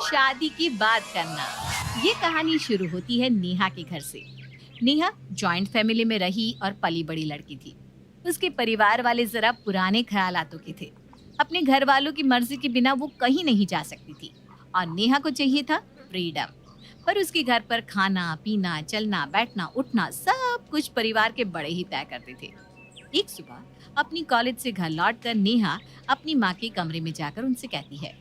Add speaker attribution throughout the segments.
Speaker 1: शादी की बात करना। ये कहानी शुरू होती है नेहा के घर से। नेहा जॉइंट फैमिली में रही और पली बड़ी लड़की थी। उसके परिवार वाले जरा पुराने ख्यालातों के थे। अपने घर वालों की मर्जी के बिना वो कहीं नहीं जा सकती थी और नेहा को चाहिए था फ्रीडम। पर उसके घर पर खाना पीना चलना बैठना उठना सब कुछ परिवार के बड़े ही तय करते थे। एक सुबह अपनी कॉलेज से घर लौटकर नेहा अपनी माँ के कमरे में जाकर उनसे कहती है,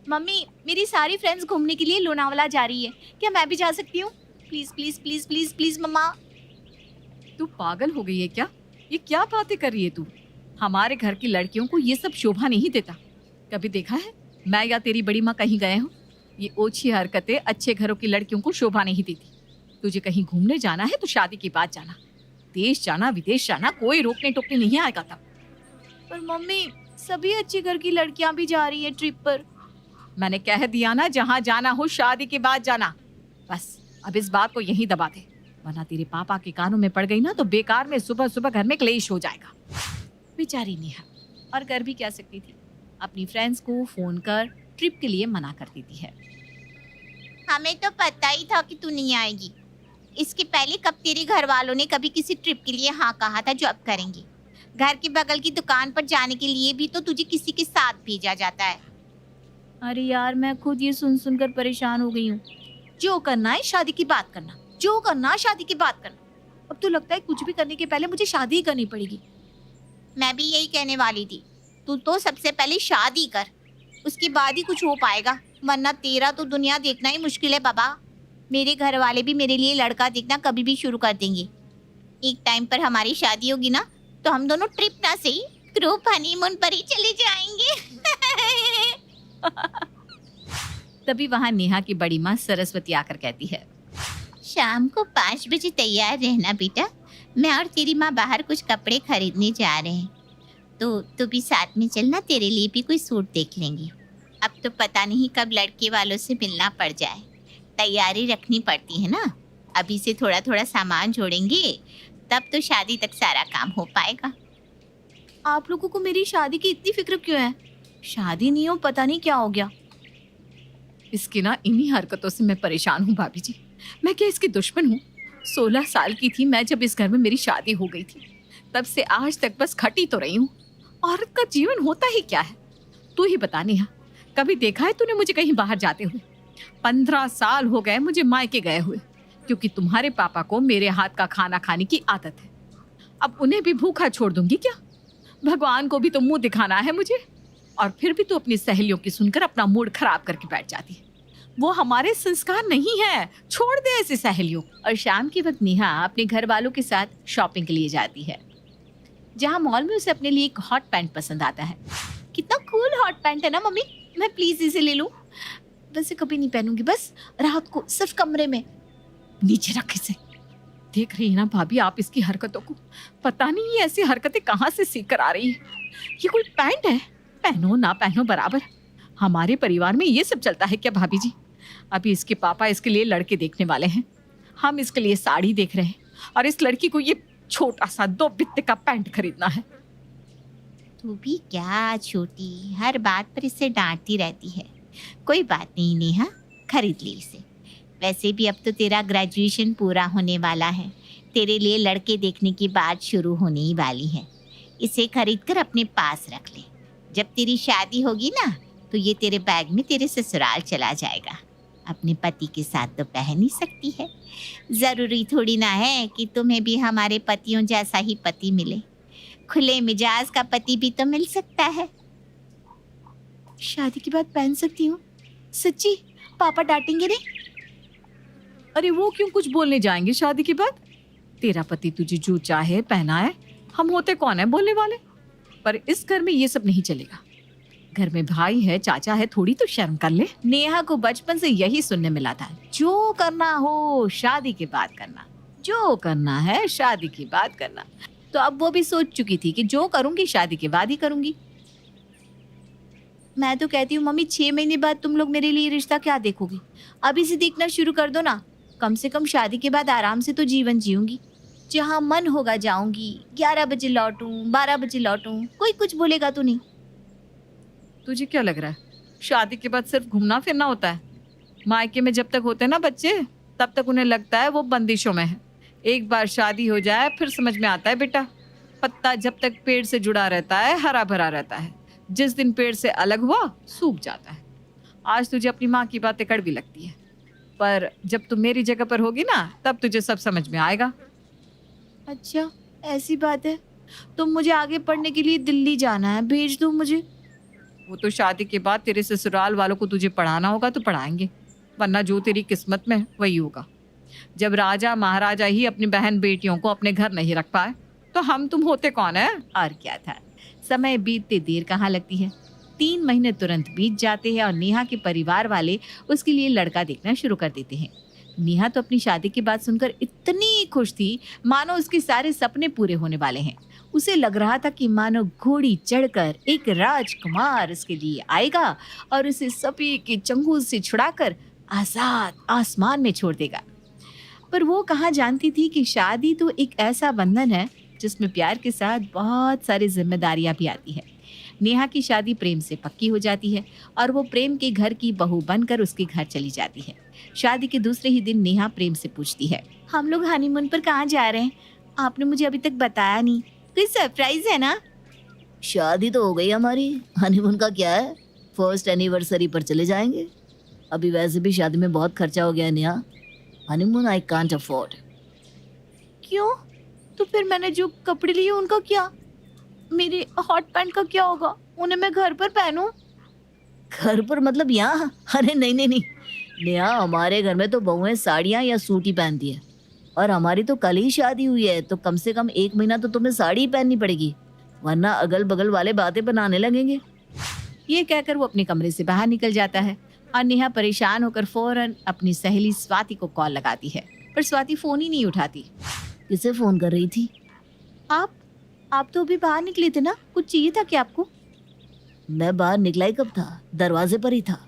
Speaker 1: मम्मी मेरी सारी फ्रेंड्स घूमने के लिए लोनावाला जा रही है, क्या मैं भी जा सकती हूँ? Please please please please please मम्मा।
Speaker 2: तू पागल हो गई है क्या? ये क्या बातें कर रही है तू? हमारे घर की लड़कियों को ये सब शोभा नहीं देता। कभी देखा है मैं या तेरी बड़ी माँ कहीं गए हो? ये ओछी हरकतें अच्छे घरों की लड़कियों को शोभा नहीं देती। तुझे कहीं घूमने जाना है तो शादी के बाद जाना। देश जाना विदेश जाना कोई रोकने टोकने नहीं आएगा तब।
Speaker 1: पर मम्मी सभी अच्छे घर की लड़कियां भी जा रही है ट्रिप पर।
Speaker 2: मैंने कह दिया ना, जहाँ जाना हो शादी के बाद जाना। बस अब इस बात को यहीं दबा दे, वरना तेरे पापा के कानों में पड़ गई ना तो बेकार में सुबह सुबह घर में क्लेश हो जाएगा।
Speaker 1: बेचारी नेहा, और कर भी क्या सकती थी, अपनी फ्रेंड्स को फोन कर ट्रिप के लिए मना कर देती है।
Speaker 3: हमें तो पता ही था कि तू नहीं आएगी। इसके पहले कब तेरे घर वालों ने कभी किसी ट्रिप के लिए हाँ कहा था जो अब करेंगे? घर के बगल की दुकान पर जाने के लिए भी तो तुझे किसी के साथ भेजा जाता है।
Speaker 1: अरे यार मैं खुद ये सुन सुनकर परेशान हो गई हूँ। जो करना है शादी की बात करना, जो करना है शादी की बात करना। अब तो लगता है कुछ भी करने के पहले मुझे शादी ही करनी पड़ेगी।
Speaker 3: मैं भी यही कहने वाली थी, तू तो सबसे पहले शादी कर, उसके बाद ही कुछ हो पाएगा, वरना तेरा तो दुनिया देखना ही मुश्किल है बाबा। मेरे घर वाले भी मेरे लिए लड़का देखना कभी भी शुरू कर देंगे। एक टाइम पर हमारी शादी होगी ना तो हम दोनों ट्रिप ना सही ग्रुप हनीमून पर ही चले जाएंगे।
Speaker 1: तभी वहाँ नेहा की बड़ी माँ सरस्वती आकर कहती है,
Speaker 3: शाम को 5 बजे तैयार रहना बेटा, मैं और तेरी माँ बाहर कुछ कपड़े खरीदने जा रहे हैं, तो तू भी साथ में चलना, तेरे लिए भी कोई सूट देख लेंगे। अब तो पता नहीं कब लड़के वालों से मिलना पड़ जाए, तैयारी रखनी पड़ती है ना। अभी से थोड़ा थोड़ा सामान जोड़ेंगे तब तो शादी तक सारा काम हो पाएगा।
Speaker 1: आप लोगों को मेरी शादी की इतनी फिक्र क्यों है? शादी नहीं हो पता नहीं क्या हो गया।
Speaker 2: इसकी ना इन्हीं हरकतों से मैं परेशान हूँ भाभी जी। मैं क्या इसकी दुश्मन हूँ? 16 साल की थी मैं जब इस घर में मेरी शादी हो गई थी, तब से आज तक बस खटी तो रही हूँ। औरत का जीवन होता ही क्या है? तू ही बता नेहा, कभी देखा है तूने मुझे कहीं बाहर जाते हुए? 15 साल हो गए मुझे मायके गए हुए, क्योंकि तुम्हारे पापा को मेरे हाथ का खाना खाने की आदत है। अब उन्हें भी भूखा छोड़ दूंगी क्या? भगवान को भी तो मुंह दिखाना है मुझे। और फिर भी तू अपनी सहेलियों की सुनकर अपना मूड खराब करके बैठ जाती है। वो हमारे संस्कार नहीं है, छोड़ दे ऐसी सहेलियों।
Speaker 1: और शाम के वक्त नेहा अपने घर वालों के साथ शॉपिंग के लिए जाती है, जहाँ मॉल में उसे अपने लिए एक हॉट पैंट पसंद आता है। कितना कूल हॉट पैंट है ना मम्मी, मैं प्लीज इसे ले लूं। वैसे कभी नहीं पहनूंगी, बस रात को सिर्फ कमरे में।
Speaker 2: नीचे रख इसे। देख रही है ना भाभी आप इसकी हरकतों को? पता नहीं ये ऐसी हरकतें कहाँ से सीख कर आ रही है। ये कोई पैंट है? पहनो ना पहनो बराबर। हमारे परिवार में ये सब चलता है क्या भाभी जी? अभी इसके पापा इसके लिए लड़के देखने वाले हैं, हम इसके लिए साड़ी देख रहे हैं, और इस लड़की को ये छोटा सा 2 बित्ते का पैंट खरीदना है।
Speaker 3: तू भी क्या छोटी, हर बात पर इसे डांटती रहती है। कोई बात नहीं नेहा, खरीद ली इसे। वैसे भी अब तो तेरा ग्रेजुएशन पूरा होने वाला है, तेरे लिए लड़के देखने की बात शुरू होने ही वाली है। इसे खरीद कर अपने पास रख ले। जब तेरी शादी होगी ना तो ये तेरे बैग में तेरे ससुराल चला जाएगा। अपने पति के साथ तो पहन ही सकती है, जरूरी थोड़ी ना है कि तुम्हें भी हमारे पतियों जैसा ही पति मिले। खुले मिजाज का पति भी तो मिल सकता है।
Speaker 1: शादी के बाद पहन सकती हूँ? सच्ची? पापा डांटेंगे नहीं?
Speaker 2: अरे वो क्यों कुछ बोलने जाएंगे शादी के बाद? तेरा पति तुझे जो चाहे पहनाए, हम होते कौन है बोलने वाले? पर इस घर में ये सब नहीं चलेगा। घर में भाई है चाचा है, थोड़ी तो शर्म कर ले।
Speaker 1: नेहा को बचपन से यही सुनने मिला था, जो करना हो शादी के बाद करना, जो करना है शादी की बात करना। तो अब वो भी सोच चुकी थी कि जो करूंगी शादी के बाद ही करूंगी। मैं तो कहती हूँ मम्मी 6 महीने बाद तुम लोग मेरे लिए रिश्ता क्या देखोगी? अभी से देखना शुरू कर दो ना। कम से कम शादी के बाद आराम से तो जीवन जीऊंगी, जहाँ मन होगा जाऊंगी, 11 बजे लौटूं 12 बजे लौटूं, कोई कुछ बोलेगा तो नहीं।
Speaker 2: तुझे क्या लग रहा है शादी के बाद सिर्फ घूमना फिरना होता है। मायके में जब तक होते हैं ना बच्चे, तब तक उन्हें लगता है वो बंदिशों में है। एक बार शादी हो जाए फिर समझ में आता है बेटा, पत्ता जब तक पेड़ से जुड़ा रहता है हरा भरा रहता है, जिस दिन पेड़ से अलग हुआ सूख जाता है। आज तुझे अपनी माँ की बातें कड़वी लगती है, पर जब तुम मेरी जगह पर होगी ना तब तुझे सब समझ में आएगा।
Speaker 1: अच्छा, ऐसी बात है। तो मुझे आगे पढ़ने के लिए दिल्ली जाना है, भेज दो मुझे।
Speaker 2: वो तो शादी के बाद तेरे ससुराल वालों को तुझे पढ़ाना होगा तो पढ़ाएंगे, वरना जो तेरी किस्मत में है, वही होगा। जब राजा महाराजा ही अपनी बहन बेटियों को अपने घर नहीं रख पाए तो हम तुम होते कौन है।
Speaker 1: और क्या था, समय बीतते देर कहाँ लगती है। 3 महीने तुरंत बीत जाते हैं और नेहा के परिवार वाले उसके लिए लड़का देखना शुरू कर देते हैं। नेहा तो अपनी शादी की बात सुनकर इतनी खुश थी मानो उसके सारे सपने पूरे होने वाले हैं। उसे लग रहा था कि मानो घोड़ी चढ़कर एक राजकुमार उसके लिए आएगा और उसे सभी के चंगुल से छुड़ाकर आजाद आसमान में छोड़ देगा। पर वो कहाँ जानती थी कि शादी तो एक ऐसा बंधन है जिसमें प्यार के साथ बहुत सारी जिम्मेदारियां भी आती है। नेहा की शादी प्रेम से पक्की हो जाती है और वो प्रेम के घर की बहू बनकर उसके घर चली जाती है। शादी के दूसरे ही दिन नेहा प्रेम से पूछती है, हम लोग हनीमून पर कहाँ जा रहे हैं? आपने मुझे अभी तक बताया नहीं, कोई सरप्राइज है ना?
Speaker 4: शादी तो हो गई हमारी, हनीमून का क्या है, फर्स्ट एनिवर्सरी पर चले जाएंगे। अभी वैसे भी शादी में बहुत खर्चा हो गया है Neha, honeymoon I can't afford.
Speaker 1: क्यों? तो फिर मैंने जो कपड़े लिए उनका क्या? मेरे हॉट पैंट का क्या होगा? उन्हें मैं घर पर पहनूं?
Speaker 4: घर पर मतलब यहाँ? अरे नहीं नहीं नहीं नेहा, हमारे घर में तो बहुएं साड़ियाँ या सूट ही पहनती है, और हमारी तो कल ही शादी हुई है, तो कम से कम 1 महीना तो तुम्हें साड़ी ही पहननी पड़ेगी, वरना अगल बगल वाले बातें बनाने लगेंगे।
Speaker 1: ये कहकर वो अपने कमरे से बाहर निकल जाता है और नेहा परेशान होकर फौरन अपनी सहेली स्वाति को कॉल लगाती है, पर स्वाति फोन ही नहीं उठाती।
Speaker 4: किसे फोन कर रही थी?
Speaker 1: आप तो अभी बाहर निकले थे ना, कुछ चाहिए था क्या आपको?
Speaker 4: मैं बाहर निकला ही कब था, दरवाजे पर ही था।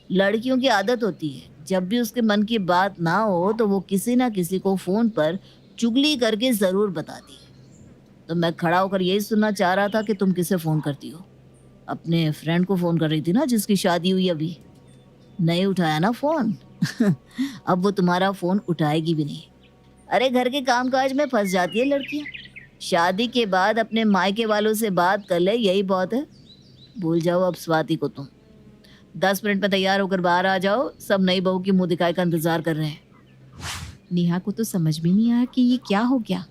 Speaker 4: लड़कियों की आदत होती है, जब भी उसके मन की बात ना हो तो वो किसी ना किसी को फोन पर चुगली करके जरूर बताती है। तो मैं खड़ा होकर यही सुनना चाह रहा था कि तुम किसे फोन करती हो। अपने फ्रेंड को फोन कर रही थी ना, जिसकी शादी हुई अभी। नहीं उठाया ना फोन अब वो तुम्हारा फोन उठाएगी भी नहीं। अरे घर के कामकाज में फंस जाती है लड़कियां। शादी के बाद अपने मायके वालों से बात कर ले, यही बहुत है। भूल जाओ अब स्वाति को तुम। 10 मिनट में तैयार होकर बाहर आ जाओ, सब नई बहू की मुंह दिखाई का इंतजार कर रहे हैं।
Speaker 1: नेहा को तो समझ में नहीं आया कि ये क्या हो गया।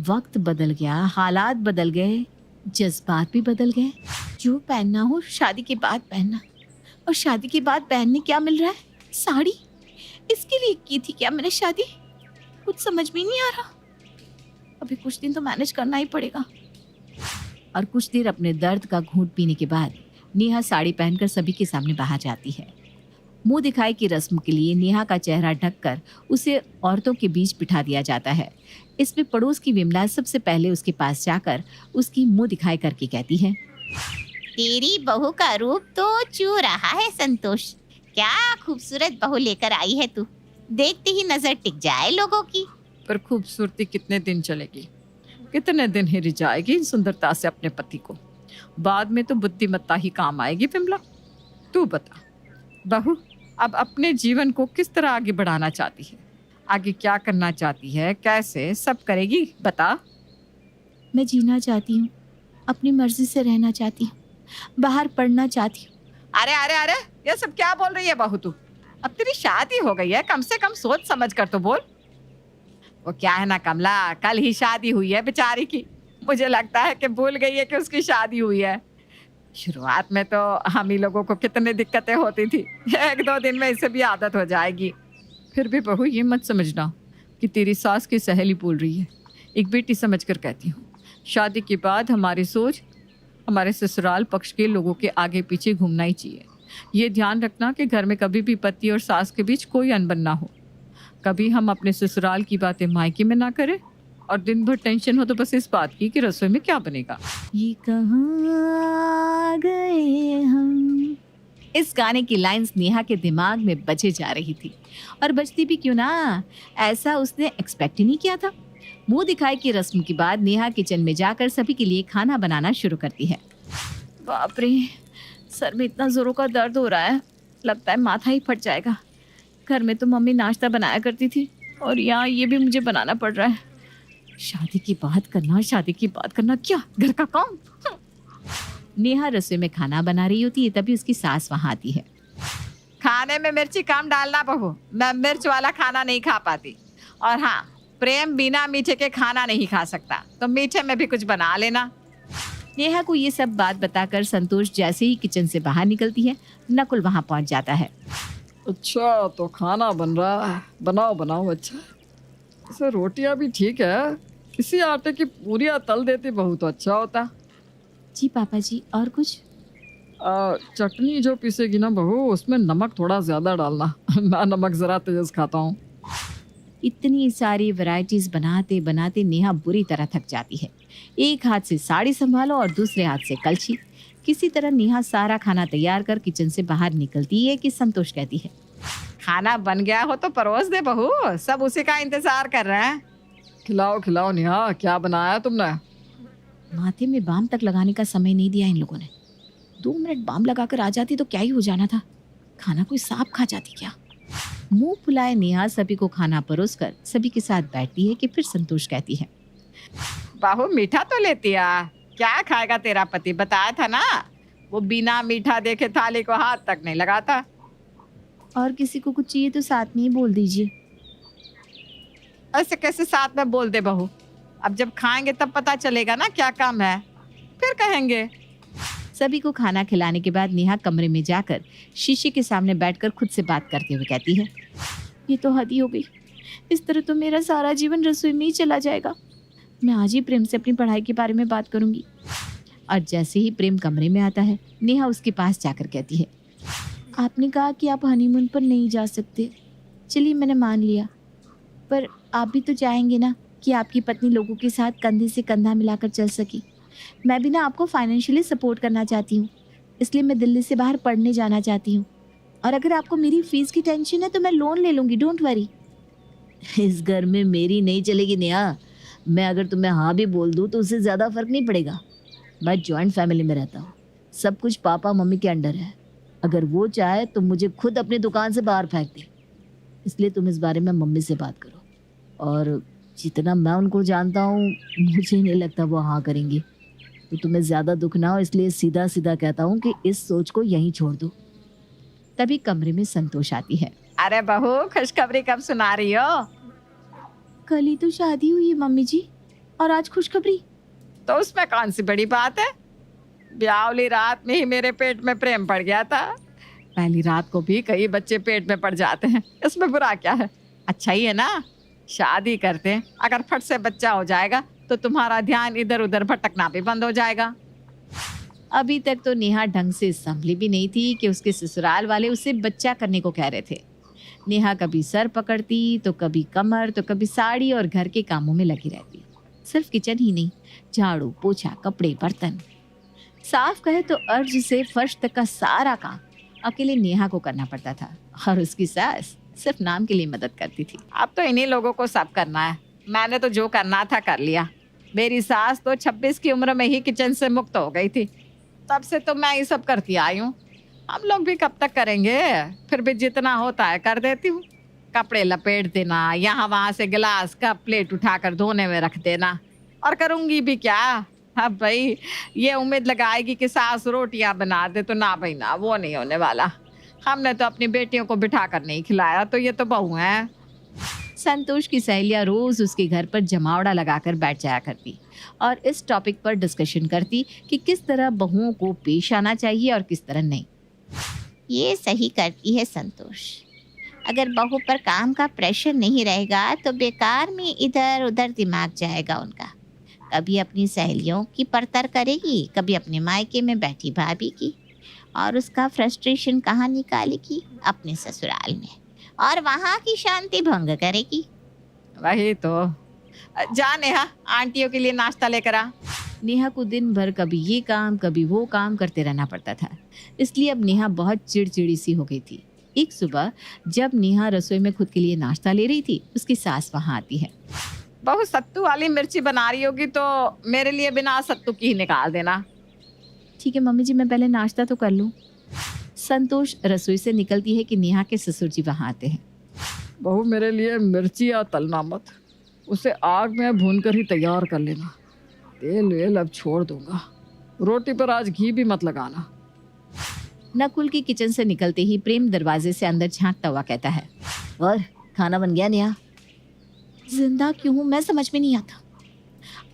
Speaker 1: वक्त बदल गया, हालात बदल गए, जज्बात भी बदल गए। जो पहनना हो शादी के बाद पहनना, और शादी के बाद पहनने क्या मिल रहा है? साड़ी। इसके लिए की थी क्या मैंने शादी? कुछ समझ में नहीं आ रहा। अभी कुछ दिन तो मैनेज करना ही पड़ेगा। और कुछ देर अपने दर्द का घूंट पीने के बाद नेहा साड़ी पहनकर सभी के सामने बाहर जाती है। मुंह दिखाई की रस्म के लिए नेहा का चेहरा ढककर उसे औरतों के बीच बिठा दिया जाता है। इसमें पड़ोस की विमला सबसे पहले उसके पास जाकर उसकी मुंह दिखाई करके कहती है,
Speaker 3: तेरी बहू का रूप तो चू रहा है संतोष। क्या खूबसूरत बहू लेकर आई है तू, देखते ही नजर टिक जाए लोगों की।
Speaker 2: पर खूबसूरती कितने दिन चलेगी, कितने दिन ही रिझाएगी इन सुंदरता से अपने पति को। बाद में तो बुद्धिमत्ता ही काम आएगी। विमला तू बता, बहू अब अपने जीवन को किस तरह आगे बढ़ाना चाहती है? आगे क्या करना चाहती है, कैसे सब करेगी, बता।
Speaker 1: मैं जीना चाहती हूँ, अपनी मर्जी से रहना चाहती हूँ, बाहर पढ़ना चाहती हूँ।
Speaker 2: अरे अरे अरे, ये सब क्या बोल रही है बहू तू? अब तेरी शादी हो गई है, कम से कम सोच समझ कर तो बोल। वो क्या है ना कमला, कल ही शादी हुई है बेचारी की। मुझे लगता है कि भूल गई है कि उसकी शादी हुई है। शुरुआत में तो हम ही लोगों को कितनी दिक्कतें होती थी, 1-2 दिन में इसे भी आदत हो जाएगी। फिर भी बहू ये मत समझना कि तेरी सास की सहेली बोल रही है। एक बेटी समझ कर कहती हूँ, शादी के बाद हमारी सोच हमारे ससुराल पक्ष के लोगों के आगे पीछे घूमना ही चाहिए। ये ध्यान रखना कि घर में कभी भी पति और सास के बीच कोई अनबन ना हो। कभी हम अपने ससुराल की बातें मायके में ना करें, और दिन भर टेंशन हो तो बस इस बात की कि रसोई में क्या बनेगा।
Speaker 1: ये कहाँ गए हम। इस गाने की लाइंस नेहा के दिमाग में बजे जा रही थी, और बजती भी क्यों ना, ऐसा उसने एक्सपेक्ट ही नहीं किया था। मुंह दिखाई की रस्म के बाद नेहा किचन में जाकर सभी के लिए खाना बनाना शुरू करती है। बाप रे,
Speaker 2: सर में इतना जोरों का दर्द हो रहा है, लगता है माथा ही फट जाएगा। घर में तो मम्मी नाश्ता बनाया करती थी और यहाँ ये भी मुझे बनाना पड़ रहा है। शादी की बात करना क्या घर का काम।
Speaker 1: नेहा रसोई में खाना बना रही होती है, तभी उसकी सास वहां आती है।
Speaker 2: खाने में मिर्ची कम डालना बहू, मैं मिर्च वाला खाना नहीं खा पाती। और हाँ, प्रेम बिना मीठे के खाना नहीं खा सकता, तो मीठे में भी कुछ बना लेना।
Speaker 1: नेहा को ये सब बात बताकर संतोष जैसे ही किचन से बाहर निकलती है, नकुल वहां पहुंच जाता है।
Speaker 5: अच्छा, तो खाना बन रहा है, बनाओ बनाओ। अच्छा, वैसे रोटियां भी ठीक है, किसी आटे की पूरियां तल देती बहू तो अच्छा होता।
Speaker 1: जी पापा जी, और कुछ?
Speaker 5: चटनी जो पीसेगी ना बहू, उसमें नमक थोड़ा ज्यादा डालना। मैं नमक जरा तेज खाता हूँ।
Speaker 1: इतनी सारी वैरायटीज बनाते बनाते नेहा बुरी तरह थक जाती है। एक हाथ से साड़ी संभालो और दूसरे हाथ से कलछी। किसी तरह नेहा सारा खाना तैयार कर किचन से बाहर निकलती है कि संतोष कहती है,
Speaker 2: खाना बन गया हो तो परोस दे बहू, सब उसी का इंतजार कर रहे हैं।
Speaker 5: खिलाओ खिलाओ नेहा, क्या बनाया तुमने?
Speaker 1: माथे में बाम तक लगाने का समय नहीं दिया इन लोगों ने। 2 मिनट बाम लगाकर आ जाती तो क्या ही हो जाना था। खाना कोई सांप खा जाती क्या? मुंह फुलाए नेहा सभी को खाना परोसकर सभी के साथ बैठती है कि फिर संतोष कहती है,
Speaker 2: बहू मीठा तो लेती आ, क्या खाएगा तेरा पति? बताया था ना, वो बिना मीठा देखे थाली को हाथ तक नहीं लगाता।
Speaker 1: और किसी को कुछ चाहिए तो साथ में ही बोल दीजिए।
Speaker 2: ऐसे कैसे साथ में बोल दे बहू? अब जब खाएंगे तब पता चलेगा ना क्या काम है, फिर कहेंगे।
Speaker 1: सभी को खाना खिलाने के बाद नेहा कमरे में जाकर शीशे के सामने बैठकर खुद से बात करते हुए कहती है, ये तो हद ही हो गई। इस तरह तो मेरा सारा जीवन रसोई में ही चला जाएगा। मैं आज ही प्रेम से अपनी पढ़ाई के बारे में बात करूंगी। और जैसे ही प्रेम कमरे में आता है, नेहा उसके पास जाकर कहती है, आपने कहा कि आप हनीमून पर नहीं जा सकते। चलिए, मैंने मान लिया, पर आप भी तो चाहेंगे ना कि आपकी पत्नी लोगों के साथ कंधे से कंधा मिलाकर चल सके। मैं भी ना आपको फाइनेंशियली सपोर्ट करना चाहती हूँ, इसलिए मैं दिल्ली से बाहर पढ़ने जाना चाहती हूँ। और अगर आपको मेरी फीस की टेंशन है तो मैं लोन ले लूँगी, डोंट वरी।
Speaker 4: इस घर में मेरी नहीं चलेगी नेहा। मैं अगर तुम्हें हाँ भी बोल दूँ तो उससे ज़्यादा फर्क नहीं पड़ेगा। मैं जॉइंट फैमिली में रहता हूँ, सब कुछ पापा मम्मी के अंडर है। अगर वो चाहे तो मुझे खुद अपनी दुकान से बाहर फेंक दे। इसलिए तुम इस बारे में मम्मी से बात करो। और जितना मैं उनको जानता हूँ, मुझे नहीं लगता वो हाँ करेंगी। तो तुम्हें ज़्यादा दुख ना हो, इसलिए सीधा सीधा कहता हूँ कि इस सोच को यहीं छोड़ दो।
Speaker 1: तभी कमरे में संतोष आती है।
Speaker 2: अरे बहू, खुशखबरी कब सुना रही हो?
Speaker 1: कल ही तो शादी हुई है मम्मी जी, और आज खुशखबरी।
Speaker 2: तो उसमें कौन सी बड़ी बात है? ब्यावली रात में ही मेरे पेट में प्रेम पड़ गया था। पहली रात को भी कई बच्चे पेट में पड़ जाते हैं, इसमें बुरा क्या है? अच्छा ही है ना, शादी करते हैं। अगर फट से बच्चा हो जाएगा तो तुम्हारा ध्यान इधर उधर भटकना भी बंद हो जाएगा।
Speaker 1: अभी तक तो नेहा ढंग से संभली भी नहीं थी कि उसके ससुराल वाले उसे बच्चा करने को कह रहे थे। नेहा कभी सर पकड़ती तो कभी कमर, तो कभी साड़ी और घर के कामों में लगी रहती। सिर्फ किचन ही नहीं, झाड़ू पोछा, कपड़े, बर्तन, साफ कहे तो अर्ज से फर्श तक का सारा काम अकेले नेहा को करना पड़ता था। और उसकी सास सिर्फ नाम के लिए मदद करती थी।
Speaker 2: अब तो इन्हीं लोगों को सब करना है। मैंने तो जो करना था कर लिया। मेरी सास तो 26 की उम्र में ही किचन से मुक्त हो गई थी, तब से तो मैं ये सब करती आई हूँ। हम लोग भी कब तक करेंगे? फिर भी जितना होता है कर देती हूँ। कपड़े लपेट देना, यहाँ वहाँ से गिलास कप प्लेट उठाकर धोने में रख देना, और करूँगी भी क्या? अब भाई ये उम्मीद लगाएगी कि सास रोटियां बना दे, तो ना भाई ना, वो नहीं होने वाला। हमने तो अपनी बेटियों को बिठा कर नहीं खिलाया, तो ये तो बहू है।
Speaker 1: संतोष की सहेलियां रोज उसके घर पर जमावड़ा लगाकर बैठ जाया करती और इस टॉपिक पर डिस्कशन करती कि किस तरह बहुओं को पेश आना चाहिए और किस तरह नहीं।
Speaker 3: ये सही करती है संतोष। अगर बहू पर काम का प्रेशर नहीं रहेगा तो बेकार में इधर उधर दिमाग जाएगा उनका। कभी अपनी सहेलियों की परतर करेगी, कभी अपने मायके में बैठी भाभी की, और उसका फ्रस्ट्रेशन कहाँ निकालेगी? अपने ससुराल में, और वहाँ की शांति भंग करेगी।
Speaker 2: वही तो। जा नेहा, आंटियों के लिए नाश्ता लेकर आ।
Speaker 1: नेहा को दिन भर कभी ये काम कभी वो काम करते रहना पड़ता था, इसलिए अब नेहा बहुत चिड़चिड़ी सी हो गई थी। एक सुबह जब नेहा रसोई में खुद के लिए नाश्ता ले रही थी, उसकी सास वहाँ आती है।
Speaker 2: बहू, सत्तू वाली मिर्ची बना रही होगी तो मेरे लिए बिना सत्तू की ही निकाल देना।
Speaker 1: ठीक है मम्मी जी, मैं पहले नाश्ता तो कर लूँ।
Speaker 2: संतोष रसोई से निकलती है कि नेहा के ससुर जी वहां आते हैं।
Speaker 5: बहू मेरे लिए मिर्ची या तलना मत, उसे आग में भून कर ही तैयार कर लेना। तेल वेल अब छोड़ दूंगा। रोटी पर आज घी भी मत लगाना।
Speaker 2: नकुल की किचन से निकलते ही प्रेम दरवाजे से अंदर झांकता हुआ कहता है,
Speaker 4: और खाना बन गया नेहा?
Speaker 2: जिंदा क्यों हूं मैं समझ में नहीं आता।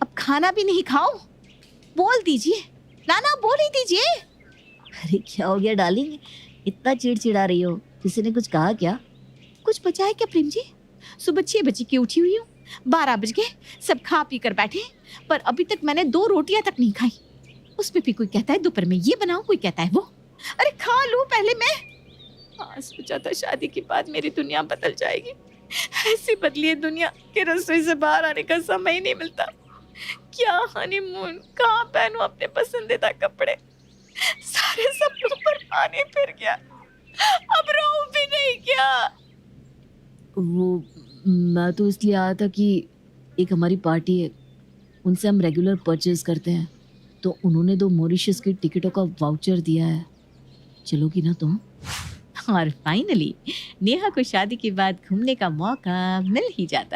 Speaker 2: अब खाना भी नहीं खाओ? बोल दीजिए नाना, बोल ही दीजिए।
Speaker 4: अरे क्या हो गया डार्लिंग, इतना चिड़चिड़ा रही हो? किसी ने कुछ कहा क्या?
Speaker 2: कुछ बचा है क्या प्रेम जी? सुबह 6 बजे की उठी हुई हूँ, 12 बज गए, सब खा पी कर बैठे, पर अभी तक मैंने 2 रोटियां तक नहीं खाई। उसमें भी कोई कहता है दोपहर में ये बनाओ, कोई कहता है वो। अरे खा लूं पहले मैं। हाँ, सोचा था शादी के बाद मेरी दुनिया बदल जाएगी। ऐसी बदली है दुनिया कि रसोई से बाहर आने का समय ही नहीं मिलता। क्या हनीमून, कहाँ पहनूं अपने पसंदीदा कपड़े, सारे सपनों पर पानी फिर गया। अब रहूं भी नहीं क्या?
Speaker 4: वो मैं तो इसलिए आया था कि एक हमारी पार्टी है, उनसे हम रेगुलर परचेज करते हैं, तो उन्होंने 2 मॉरिशस की टिकटों का वाउचर दिया है। चलोगी ना तुम?
Speaker 2: और फाइनली नेहा को शादी के बाद घूमने का मौका मिल ही जाता है।